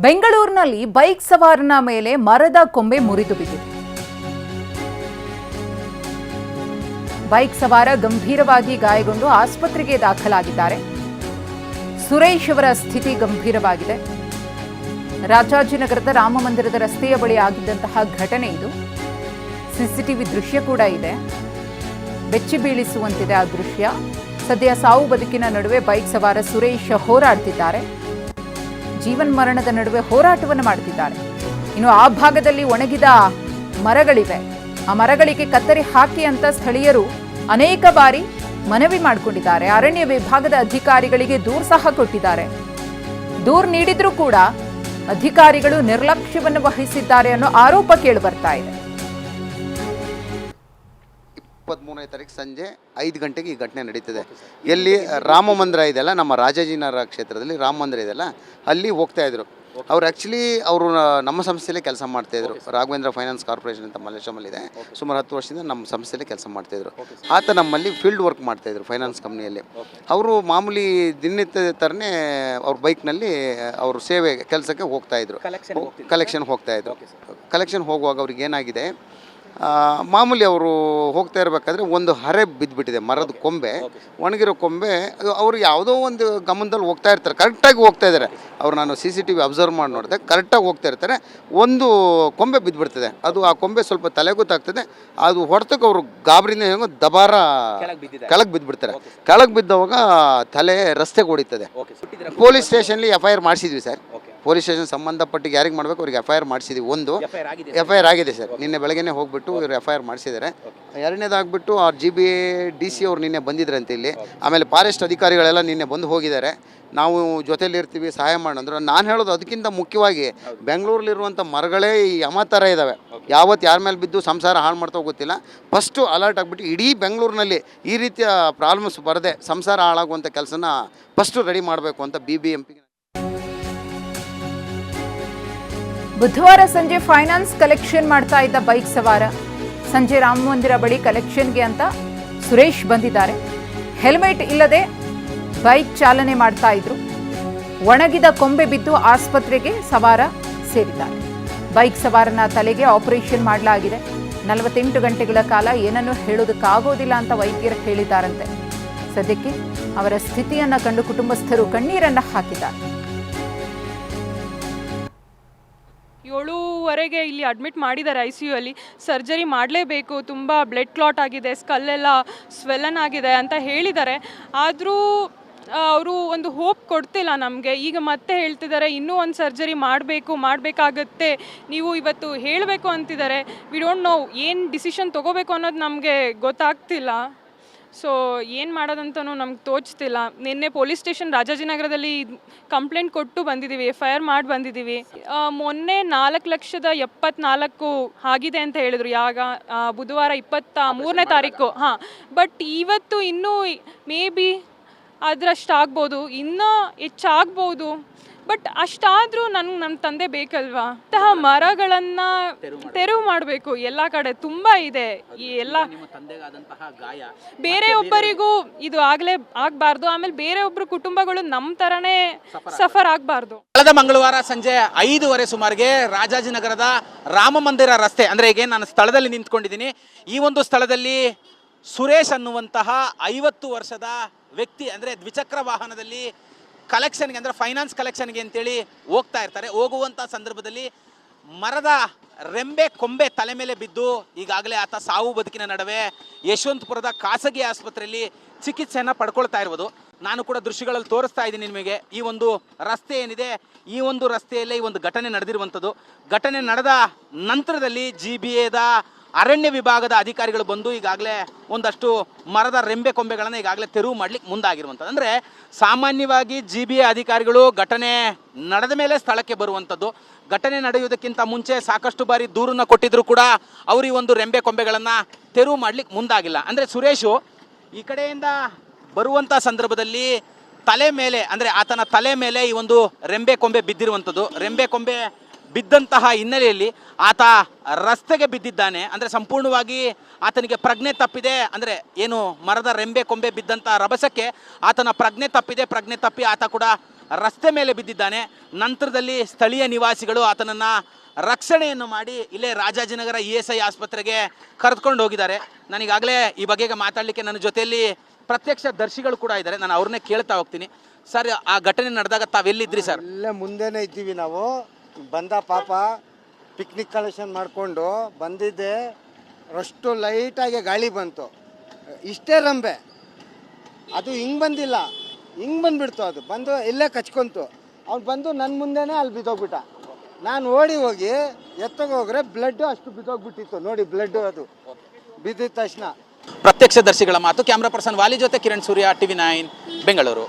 ಬೆಂಗಳೂರಿನಲ್ಲಿ ಬೈಕ್ ಸವಾರನ ಮೇಲೆ ಮರದ ಕೊಂಬೆ ಮುರಿದು ಬಿದ್ದಿದೆ. ಬೈಕ್ ಸವಾರ ಗಂಭೀರವಾಗಿ ಗಾಯಗೊಂಡು ಆಸ್ಪತ್ರೆಗೆ ದಾಖಲಾಗಿದ್ದಾರೆ. ಸುರೇಶ್ ಅವರ ಸ್ಥಿತಿ ಗಂಭೀರವಾಗಿದೆ. ರಾಜಾಜಿನಗರದ ರಾಮಮಂದಿರದ ರಸ್ತೆಯ ಬಳಿ ಆಗಿದ್ದಂತಹ ಘಟನೆ ಇದು. ಸಿಸಿಟಿವಿ ದೃಶ್ಯ ಕೂಡ ಇದೆ. ಬೆಚ್ಚಿ ಬೀಳಿಸುವಂತಿದೆ ಆ ದೃಶ್ಯ. ಸದ್ಯ ಸಾವು ಬದುಕಿನ ನಡುವೆ ಬೈಕ್ ಸವಾರ ಸುರೇಶ್ ಹೋರಾಡ್ತಿದ್ದಾರೆ. ಜೀವನ್ ಮರಣದ ನಡುವೆ ಹೋರಾಟವನ್ನು ಮಾಡುತ್ತಿದ್ದಾರೆ. ಇನ್ನು ಆ ಭಾಗದಲ್ಲಿ ಒಣಗಿದ ಮರಗಳಿವೆ. ಆ ಮರಗಳಿಗೆ ಕತ್ತರಿ ಹಾಕಿ ಅಂತ ಸ್ಥಳೀಯರು ಅನೇಕ ಬಾರಿ ಮನವಿ ಮಾಡಿಕೊಂಡಿದ್ದಾರೆ. ಅರಣ್ಯ ವಿಭಾಗದ ಅಧಿಕಾರಿಗಳಿಗೆ ದೂರು ಸಹ ಕೊಟ್ಟಿದ್ದಾರೆ. ದೂರು ನೀಡಿದ್ರೂ ಕೂಡ ಅಧಿಕಾರಿಗಳು ನಿರ್ಲಕ್ಷ್ಯವನ್ನು ವಹಿಸಿದ್ದಾರೆ ಅನ್ನೋ ಆರೋಪ ಕೇಳಿ ಬರ್ತಾ ಇದೆ. 23ನೇ ತಾರೀಕು ಸಂಜೆ 5 ಗಂಟೆಗೆ ಈ ಘಟನೆ ನಡೀತಿದೆ. ಎಲ್ಲಿ ರಾಮ ಮಂದಿರ ಇದೆಯಲ್ಲ, ನಮ್ಮ ರಾಜಾಜಿನಗರ ಕ್ಷೇತ್ರದಲ್ಲಿ ರಾಮ ಮಂದಿರ ಇದೆಯಲ್ಲ, ಅಲ್ಲಿ ಹೋಗ್ತಾ ಇದ್ರು. ಅವ್ರು ಆ್ಯಕ್ಚುಲಿ ಅವರು ನಮ್ಮ ಸಂಸ್ಥೆಯಲ್ಲಿ ಕೆಲಸ ಮಾಡ್ತಾಯಿದ್ರು. ರಾಘವೇಂದ್ರ ಫೈನಾನ್ಸ್ ಕಾರ್ಪೊರೇಷನ್ ಅಂತ ಮಲ್ಲೇಶ್ವರಮಲ್ಲಿದೆ. ಸುಮಾರು 10 ವರ್ಷದಿಂದ ನಮ್ಮ ಸಂಸ್ಥೆಯಲ್ಲಿ ಕೆಲಸ ಮಾಡ್ತಾಯಿದ್ರು. ಆತ ನಮ್ಮಲ್ಲಿ ಫೀಲ್ಡ್ ವರ್ಕ್ ಮಾಡ್ತಾಯಿದ್ರು ಫೈನಾನ್ಸ್ ಕಂಪ್ನಿಯಲ್ಲಿ. ಅವರು ಮಾಮೂಲಿ ದಿನನಿತ್ಯ ಥರನೇ ಅವ್ರ ಬೈಕ್ನಲ್ಲಿ ಅವರು ಸೇವೆ ಕೆಲಸಕ್ಕೆ ಹೋಗ್ತಾಯಿದ್ರು. ಕಲೆಕ್ಷನ್ ಹೋಗ್ತಾಯಿದ್ರು. ಕಲೆಕ್ಷನ್ ಹೋಗುವಾಗ ಅವ್ರಿಗೆ ಏನಾಗಿದೆ, ಮಾಮೂಲಿ ಅವರು ಹೋಗ್ತಾ ಇರಬೇಕಾದ್ರೆ ಒಂದು ಹರೆ ಬಿದ್ದುಬಿಟ್ಟಿದೆ, ಮರದ ಕೊಂಬೆ, ಒಣಗಿರೋ ಕೊಂಬೆ. ಅವರು ಯಾವುದೋ ಒಂದು ಗಮನದಲ್ಲಿ ಹೋಗ್ತಾ ಇರ್ತಾರೆ, ಕರೆಕ್ಟಾಗಿ ಹೋಗ್ತಾ ಇದ್ದಾರೆ. ಅವ್ರು ನಾನು CCTV ಅಬ್ಸರ್ವ್ ಮಾಡಿ ನೋಡಿದೆ, ಕರೆಕ್ಟಾಗಿ ಹೋಗ್ತಾ ಇರ್ತಾರೆ. ಒಂದು ಕೊಂಬೆ ಬಿದ್ದುಬಿಡ್ತದೆ. ಅದು ಆ ಕೊಂಬೆ ಸ್ವಲ್ಪ ತಲೆಗೊತ್ತಾಗ್ತದೆ. ಅದು ಹೊಡೆತಕ್ಕೆ ಅವರು ಗಾಬರಿನ ಹೆಂಗೋ ದಬಾರ ಕೆಳಗೆ ಬಿದ್ದುಬಿಡ್ತಾರೆ. ಕೆಳಗೆ ಬಿದ್ದವಾಗ ತಲೆ ರಸ್ತೆಗೆ ಹೊಡಿತದೆ. ಪೊಲೀಸ್ ಸ್ಟೇಷನ್ಲಿ FIR ಮಾಡಿಸಿದ್ವಿ ಸರ್. ಪೊಲೀಸ್ ಸ್ಟೇಷನ್ ಸಂಬಂಧಪಟ್ಟಿಗೆ ಯಾರಿಗೆ ಮಾಡಬೇಕು ಅವ್ರಿಗೆ FIR ಮಾಡಿಸಿದ್ವಿ. ಒಂದು FIR ಆಗಿದೆ ಸರ್. ನಿನ್ನೆ ಬೆಳಗ್ಗೆನೇ ಹೋಗ್ಬಿಟ್ಟು ಇವರು FIR ಮಾಡಿಸಿದ್ದಾರೆ. ಎರಡನೇದಾಗ್ಬಿಟ್ಟು ಆ GBA DC ಅವ್ರು ನಿನ್ನೆ ಬಂದಿದ್ರಂತೆ ಇಲ್ಲಿ. ಆಮೇಲೆ ಫಾರೆಸ್ಟ್ ಅಧಿಕಾರಿಗಳೆಲ್ಲ ನಿನ್ನೆ ಬಂದು ಹೋಗಿದ್ದಾರೆ. ನಾವು ಜೊತೆಲಿರ್ತೀವಿ, ಸಹಾಯ ಮಾಡಂದ್ರು. ನಾನು ಹೇಳೋದು ಅದಕ್ಕಿಂತ ಮುಖ್ಯವಾಗಿ ಬೆಂಗಳೂರಲ್ಲಿರುವಂಥ ಮರಗಳೇ ಈ ಯಮ ಥರ ಇದ್ದಾವೆ. ಯಾವತ್ತು ಯಾರ ಮೇಲೆ ಬಿದ್ದು ಸಂಸಾರ ಹಾಳು ಮಾಡ್ತಾ ಗೊತ್ತಿಲ್ಲ. ಫಸ್ಟು ಅಲರ್ಟ್ ಆಗಿಬಿಟ್ಟು ಇಡೀ ಬೆಂಗಳೂರಿನಲ್ಲಿ ಈ ರೀತಿಯ ಪ್ರಾಬ್ಲಮ್ಸ್ ಬರದೆ ಸಂಸಾರ ಹಾಳಾಗುವಂಥ ಕೆಲಸನ ಫಸ್ಟು ರೆಡಿ ಮಾಡಬೇಕು ಅಂತ BBMP. ಬುಧವಾರ ಸಂಜೆ ಫೈನಾನ್ಸ್ ಕಲೆಕ್ಷನ್ ಮಾಡ್ತಾ ಇದ್ದ ಬೈಕ್ ಸವಾರ ಸಂಜೆ ರಾಮ ಮಂದಿರ ಬಳಿ ಕಲೆಕ್ಷನ್ಗೆ ಅಂತ ಸುರೇಶ್ ಬಂದಿದ್ದಾರೆ. ಹೆಲ್ಮೆಟ್ ಇಲ್ಲದೆ ಬೈಕ್ ಚಾಲನೆ ಮಾಡ್ತಾ ಇದ್ರು. ಒಣಗಿದ ಕೊಂಬೆ ಬಿದ್ದು ಆಸ್ಪತ್ರೆಗೆ ಸವಾರ ಸೇರಿದ್ದಾರೆ. ಬೈಕ್ ಸವಾರನ ತಲೆಗೆ ಆಪರೇಷನ್ ಮಾಡಲಾಗಿದೆ. 48 ಗಂಟೆಗಳ ಕಾಲ ಏನನ್ನೂ ಹೇಳೋದಕ್ಕಾಗೋದಿಲ್ಲ ಅಂತ ವೈದ್ಯರು ಹೇಳಿದ್ದಾರಂತೆ. ಸದ್ಯಕ್ಕೆ ಅವರ ಸ್ಥಿತಿಯನ್ನ ಕಂಡು ಕುಟುಂಬಸ್ಥರು ಕಣ್ಣೀರನ್ನ ಹಾಕಿದ್ದಾರೆ. 7:15 ಇಲ್ಲಿ ಅಡ್ಮಿಟ್ ಮಾಡಿದ್ದಾರೆ ICU ಅಲ್ಲಿ. ಸರ್ಜರಿ ಮಾಡಲೇಬೇಕು, ತುಂಬ ಬ್ಲಡ್ ಕ್ಲಾಟ್ ಆಗಿದೆ, ಸ್ಕಲ್ಲೆಲ್ಲ ಸ್ವೆಲ್ಲನ್ ಆಗಿದೆ ಅಂತ ಹೇಳಿದ್ದಾರೆ. ಆದರೂ ಅವರು ಒಂದು ಹೋಪ್ ಕೊಡ್ತಿಲ್ಲ ನಮಗೆ. ಈಗ ಮತ್ತೆ ಹೇಳ್ತಿದ್ದಾರೆ ಇನ್ನೂ ಒಂದು ಸರ್ಜರಿ ಮಾಡಬೇಕಾಗತ್ತೆ, ನೀವು ಇವತ್ತು ಹೇಳಬೇಕು ಅಂತಿದ್ದಾರೆ. ವಿ ಡೋಂಟ್ ನೋ ಏನು ಡಿಸಿಷನ್ ತೊಗೋಬೇಕು ಅನ್ನೋದು ನಮಗೆ ಗೊತ್ತಾಗ್ತಿಲ್ಲ. ಸೊ ಏನು ಮಾಡೋದಂತನೂ ನಮ್ಗೆ ತೋಚ್ತಿಲ್ಲ. ನಿನ್ನೆ ಪೊಲೀಸ್ ಸ್ಟೇಷನ್ ರಾಜಾಜಿನಗರದಲ್ಲಿ ಕಂಪ್ಲೇಂಟ್ ಕೊಟ್ಟು ಬಂದಿದ್ದೀವಿ, FIR ಮಾಡಿ ಬಂದಿದ್ದೀವಿ. ಮೊನ್ನೆ 4,74,000 ಆಗಿದೆ ಅಂತ ಹೇಳಿದ್ರು. ಬುಧವಾರ 23ನೇ ತಾರೀಕು. ಬಟ್ ಇವತ್ತು ಇನ್ನೂ ಮೇ ಬಿ ಅದರಷ್ಟು ಆಗ್ಬೋದು, ಇನ್ನೂ ಹೆಚ್ಚಾಗ್ಬೋದು. ಬಟ್ ಅಷ್ಟಾದರೂ ನಮ್ಮ ತಂದೆ ಬೇಕಲ್ವಾ? ಅಂತಹ ಮರಗಳನ್ನು ತೆರವು ಮಾಡಬೇಕು. ಎಲ್ಲ ಕಡೆ ತುಂಬ ಇದೆ. ಈ ಎಲ್ಲ ಬೇರೆಯೊಬ್ಬರಿಗೂ ಇದು ಆಗಬಾರ್ದು. ಆಮೇಲೆ ಬೇರೆಯೊಬ್ಬರು ಕುಟುಂಬಗಳು ನಮ್ಮ ಥರನೇ ಸಫರ್ ಆಗಬಾರ್ದು. ಕಳೆದ ಮಂಗಳವಾರ ಸಂಜೆ 5:15 ಸುಮಾರಿಗೆ ರಾಜಾಜಿನಗರದ ರಾಮ ಮಂದಿರ ರಸ್ತೆ, ಅಂದರೆ ಈಗ ನಾನು ಸ್ಥಳದಲ್ಲಿ ನಿಂತ್ಕೊಂಡಿದ್ದೀನಿ. ಈ ಒಂದು ಸ್ಥಳದಲ್ಲಿ ಸುರೇಶ್ ಅನ್ನುವಂತಹ 50 ವರ್ಷದ ವ್ಯಕ್ತಿ, ಅಂದರೆ ದ್ವಿಚಕ್ರ ವಾಹನದಲ್ಲಿ ಕಲೆಕ್ಷನ್ಗೆ, ಅಂದರೆ ಫೈನಾನ್ಸ್ ಕಲೆಕ್ಷನ್ಗೆ ಅಂತೇಳಿ ಹೋಗ್ತಾ ಇರ್ತಾರೆ. ಹೋಗುವಂಥ ಸಂದರ್ಭದಲ್ಲಿ ಮರದ ರೆಂಬೆ ಕೊಂಬೆ ತಲೆ ಮೇಲೆ ಬಿದ್ದು ಈಗಾಗಲೇ ಆತ ಸಾವು ಬದುಕಿನ ನಡುವೆ ಯಶವಂತಪುರದ ಖಾಸಗಿ ಆಸ್ಪತ್ರೆಯಲ್ಲಿ ಚಿಕಿತ್ಸೆಯನ್ನು ಪಡ್ಕೊಳ್ತಾ ಇರ್ಬೋದು. ನಾನು ಕೂಡ ದೃಶ್ಯಗಳಲ್ಲಿ ತೋರಿಸ್ತಾ ಇದ್ದೀನಿ ನಿಮಗೆ. ಈ ಒಂದು ರಸ್ತೆ ಏನಿದೆ, ಈ ಒಂದು ರಸ್ತೆಯಲ್ಲೇ ಈ ಒಂದು ಘಟನೆ ನಡೆದಿರುವಂಥದ್ದು. ಘಟನೆ ನಡೆದ ನಂತರದಲ್ಲಿ GBAದ ಅರಣ್ಯ ವಿಭಾಗದ ಅಧಿಕಾರಿಗಳು ಬಂದು ಈಗಾಗಲೇ ಒಂದಷ್ಟು ಮರದ ರೆಂಬೆ ಕೊಂಬೆಗಳನ್ನು ಈಗಾಗಲೇ ತೆರವು ಮಾಡಲಿಕ್ಕೆ ಮುಂದಾಗಿರುವಂಥದ್ದು. ಅಂದರೆ ಸಾಮಾನ್ಯವಾಗಿ GBA ಅಧಿಕಾರಿಗಳು ಘಟನೆ ನಡೆದ ಮೇಲೆ ಸ್ಥಳಕ್ಕೆ ಬರುವಂಥದ್ದು. ಘಟನೆ ನಡೆಯುವುದಕ್ಕಿಂತ ಮುಂಚೆ ಸಾಕಷ್ಟು ಬಾರಿ ದೂರನ್ನು ಕೊಟ್ಟಿದ್ರು ಕೂಡ ಅವರು ಈ ಒಂದು ರೆಂಬೆ ಕೊಂಬೆಗಳನ್ನು ತೆರವು ಮಾಡಲಿಕ್ಕೆ ಮುಂದಾಗಿಲ್ಲ. ಅಂದರೆ ಸುರೇಶು ಈ ಕಡೆಯಿಂದ ಬರುವಂಥ ಸಂದರ್ಭದಲ್ಲಿ ತಲೆ ಮೇಲೆ, ಅಂದರೆ ಆತನ ತಲೆ ಮೇಲೆ ಈ ಒಂದು ರೆಂಬೆ ಕೊಂಬೆ ಬಿದ್ದಿರುವಂಥದ್ದು. ರೆಂಬೆ ಕೊಂಬೆ ಬಿದ್ದಂತಹ ಹಿನ್ನೆಲೆಯಲ್ಲಿ ಆತ ರಸ್ತೆಗೆ ಬಿದ್ದಿದ್ದಾನೆ. ಅಂದರೆ ಸಂಪೂರ್ಣವಾಗಿ ಆತನಿಗೆ ಪ್ರಜ್ಞೆ ತಪ್ಪಿದೆ. ಅಂದರೆ ಏನು ಮರದ ರೆಂಬೆ ಕೊಂಬೆ ಬಿದ್ದಂಥ ರಭಸಕ್ಕೆ ಆತನ ಪ್ರಜ್ಞೆ ತಪ್ಪಿ ಆತ ಕೂಡ ರಸ್ತೆ ಮೇಲೆ ಬಿದ್ದಿದ್ದಾನೆ. ನಂತರದಲ್ಲಿ ಸ್ಥಳೀಯ ನಿವಾಸಿಗಳು ಆತನನ್ನು ರಕ್ಷಣೆಯನ್ನು ಮಾಡಿ ಇಲ್ಲೇ ರಾಜಾಜಿನಗರ ESI ಆಸ್ಪತ್ರೆಗೆ ಕರೆದುಕೊಂಡು ಹೋಗಿದ್ದಾರೆ. ನನಗಾಗಲೇ ಈ ಬಗೆಗೆ ಮಾತಾಡಲಿಕ್ಕೆ ನನ್ನ ಜೊತೆಯಲ್ಲಿ ಪ್ರತ್ಯಕ್ಷ ದರ್ಶಿಗಳು ಕೂಡ ಇದ್ದಾರೆ. ನಾನು ಅವ್ರನ್ನೇ ಕೇಳ್ತಾ ಹೋಗ್ತೀನಿ. ಸರ್, ಆ ಘಟನೆ ನಡೆದಾಗ ತಾವೆಲ್ಲಿದ್ರಿ ಸರ್? ಇಲ್ಲೇ ಮುಂದೆನೇ ಇದ್ದೀವಿ ನಾವು. ಬಂದ ಪಾಪ ಪಿಕ್ನಿಕ್ ಕಲೆಕ್ಷನ್ ಮಾಡಿಕೊಂಡು ಬಂದಿದ್ದೆ. ಅಷ್ಟು ಲೈಟಾಗಿ ಗಾಳಿ ಬಂತು, ಇಷ್ಟೇ ರಂಬೆ. ಅದು ಹಿಂಗೆ ಬಂದಿಲ್ಲ, ಹಿಂಗೆ ಬಂದುಬಿಡ್ತು. ಅದು ಬಂದು ಇಲ್ಲೇ ಕಚ್ಕೊಂತು. ಅವ್ನು ಬಂದು ನನ್ನ ಮುಂದೆನೇ ಅಲ್ಲಿ ಬಿದ್ದೋಗ್ಬಿಟ್ಟ. ನಾನು ಓಡಿ ಹೋಗಿ ಎತ್ತಗೋಗ್ರೆ ಬ್ಲಡ್ ಅಷ್ಟು ಬಿದ್ದೋಗ್ಬಿಟ್ಟಿತ್ತು ನೋಡಿ. ಬ್ಲಡ್ ಅದು ಬಿದ್ದಿದ ತಕ್ಷಣ. ಪ್ರತ್ಯಕ್ಷ ದರ್ಶಿಗಳ ಮಾತು. ಕ್ಯಾಮ್ರಾ ಪರ್ಸನ್ ವಾಲಿ ಜೊತೆ ಕಿರಣ್ ಸೂರ್ಯ, TV9 ಬೆಂಗಳೂರು.